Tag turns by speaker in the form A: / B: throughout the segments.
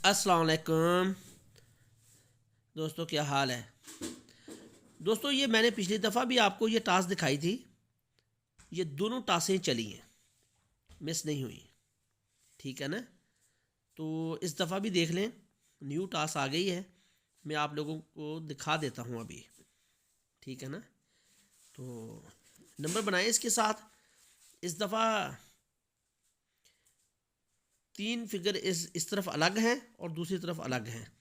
A: अस्सलाम वालेकुम दोस्तों, क्या हाल है। दोस्तों, ये मैंने पिछली दफ़ा भी आपको ये टास्क दिखाई थी। ये दोनों टास्कें चली हैं, मिस नहीं हुई। ठीक है ना। तो इस दफ़ा भी देख लें, न्यू टास्क आ गई है। मैं आप लोगों को दिखा देता हूँ अभी। ठीक है ना। तो नंबर बनाए इसके साथ। इस दफ़ा 3 फिगर इस तरफ अलग हैं और दूसरी तरफ अलग हैं।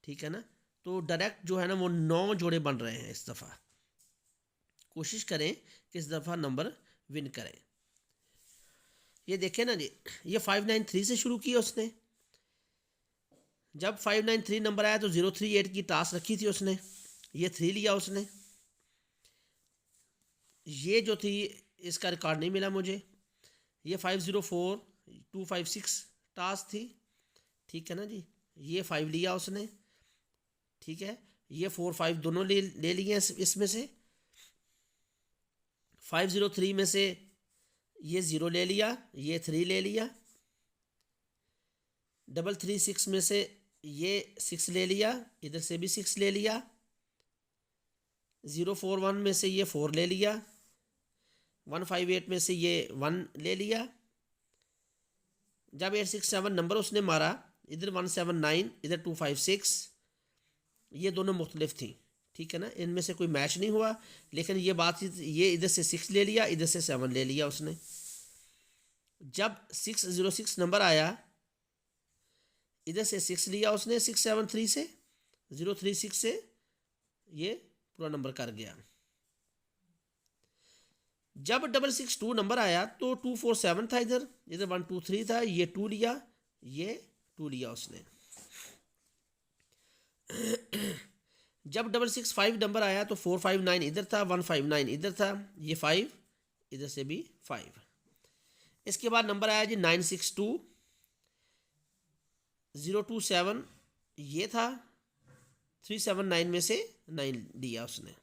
A: ठीक है ना। तो डायरेक्ट जो है ना वो 9 जोड़े बन रहे हैं इस दफ़ा। कोशिश करें कि इस दफ़ा नंबर विन करें। ये देखें ना जी, ये 593 से शुरू किया उसने। जब 593 नंबर आया तो 038 की टास्क रखी थी उसने, ये 3 लिया उसने। ये जो थी इसका रिकॉर्ड नहीं मिला मुझे। ये 504 256 टास्क थी। ठीक है ना जी। ये 5 लिया उसने। ठीक है। ये 4 5 दोनों ले लिए इसमें से। 503 में से ये 0 ले लिया, ये 3 ले लिया। 336 में से ये 6 ले लिया, इधर से भी 6 ले लिया। 041 में से ये 4 ले लिया। 158 में से ये 1 ले लिया। जब 867 नंबर उसने मारा, इधर 179, इधर 256, ये दोनों मुख्तलिफ थी। ठीक है ना। इनमें से कोई मैच नहीं हुआ। लेकिन ये बात, ये इधर से 6 ले लिया, इधर से 7 ले लिया उसने। जब 606 नंबर आया, इधर से 6 लिया उसने, 673 से 036 से ये पूरा नंबर कर गया। जब 662 नंबर आया तो 247 था, इधर 123 था, ये 2 लिया, ये 2 लिया उसने। जब 665 नंबर आया तो 459 इधर था, 159 इधर था, ये 5, इधर से भी 5। इसके बाद नंबर आया जी 962 027, ये था। 379 में से 9 लिया उसने।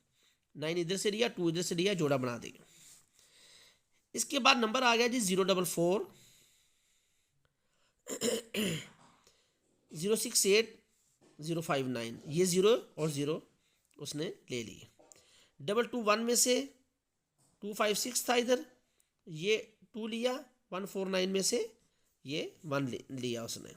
A: 9 इधर से लिया, 2 इधर से लिया, जोड़ा बना दिया। इसके बाद नंबर आ गया जी 044 068 059, ये 0 और 0 उसने ले लिए। 221 में से 256 था, इधर ये 2 लिया। 149 में से ये 1 लिया उसने।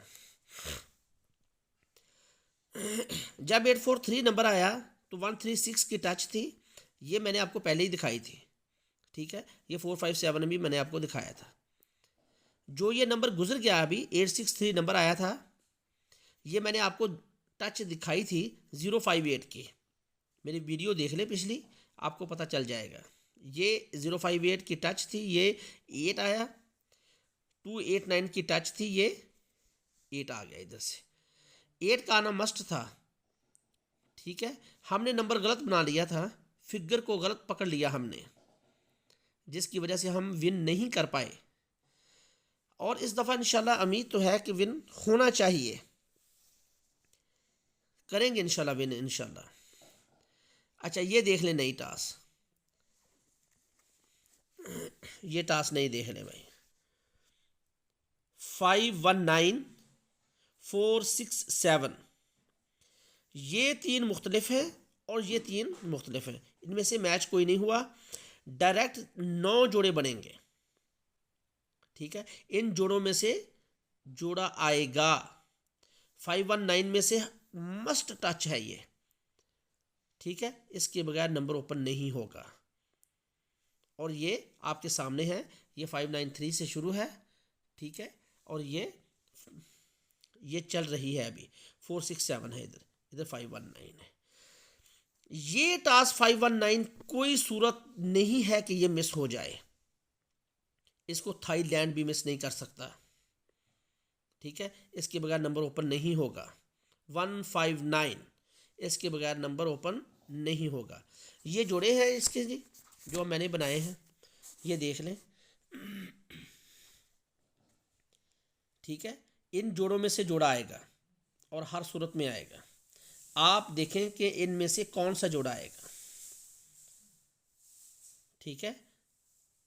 A: जब 843 नंबर आया तो 136 की टच थी, ये मैंने आपको पहले ही दिखाई थी। ठीक है। ये 457 भी मैंने आपको दिखाया था। जो ये नंबर गुजर गया अभी 863 नंबर आया था, ये मैंने आपको टच दिखाई थी 058 की। मेरी वीडियो देख ले पिछली, आपको पता चल जाएगा। ये 058 की टच थी, ये 8 आया। 289 की टच थी, ये 8 आ गया इधर से। 8 का आना मस्ट था। ठीक है। हमने नंबर गलत बना लिया था, फिगर को गलत पकड़ लिया हमने, जिसकी वजह से हम विन नहीं कर पाए। और इस दफ़ा इंशाल्लाह उम्मीद तो है कि विन होना चाहिए, करेंगे इंशाल्लाह विन इंशाल्लाह। अच्छा, ये देख ले नई टास्क। ये टास्क नहीं देख ले भाई। 519 467, ये 3 मुख्तलिफ हैं और ये 3 मुख्तलिफ हैं। इनमें से मैच कोई नहीं हुआ। डायरेक्ट 9 जोड़े बनेंगे। ठीक है। इन जोड़ों में से जोड़ा आएगा। 519 में से मस्ट टच है ये। ठीक है। इसके बगैर नंबर ओपन नहीं होगा। और ये आपके सामने है, ये 593 से शुरू है। ठीक है। और ये चल रही है अभी। 467 है, इधर इधर 519 है। ये टास्क 519 कोई सूरत नहीं है कि ये मिस हो जाए। इसको थाईलैंड भी मिस नहीं कर सकता। ठीक है। इसके बगैर नंबर ओपन नहीं होगा। 159, इसके बगैर नंबर ओपन नहीं होगा। ये जोड़े हैं इसके जी, जो मैंने बनाए हैं, ये देख लें। ठीक है। इन जोड़ों में से जोड़ा आएगा और हर सूरत में आएगा। आप देखें कि इनमें से कौन सा जोड़ा आएगा। ठीक है।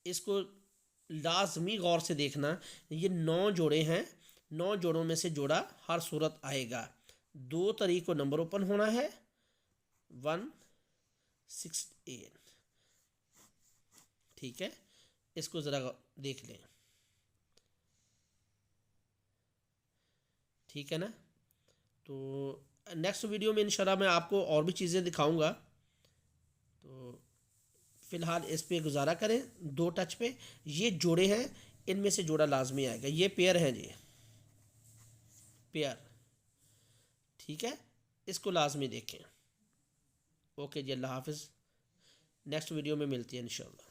A: इसको लाजमी गौर से देखना। ये 9 जोड़े हैं, 9 जोड़ों में से जोड़ा हर सूरत आएगा। 2 तरीकों नंबर ओपन होना है 168। ठीक है, इसको ज़रा देख लें। ठीक है ना। तो नेक्स्ट वीडियो में इंशाल्लाह मैं आपको और भी चीज़ें दिखाऊंगा। तो फ़िलहाल इस पे गुजारा करें 2 टच पे। ये जोड़े हैं, इनमें से जोड़ा लाजमी आएगा। ये पेयर हैं जी, पेयर। ठीक है, इसको लाजमी देखें। ओके जी, अल्लाह हाफिज़। नेक्स्ट वीडियो में मिलती है इंशाल्लाह।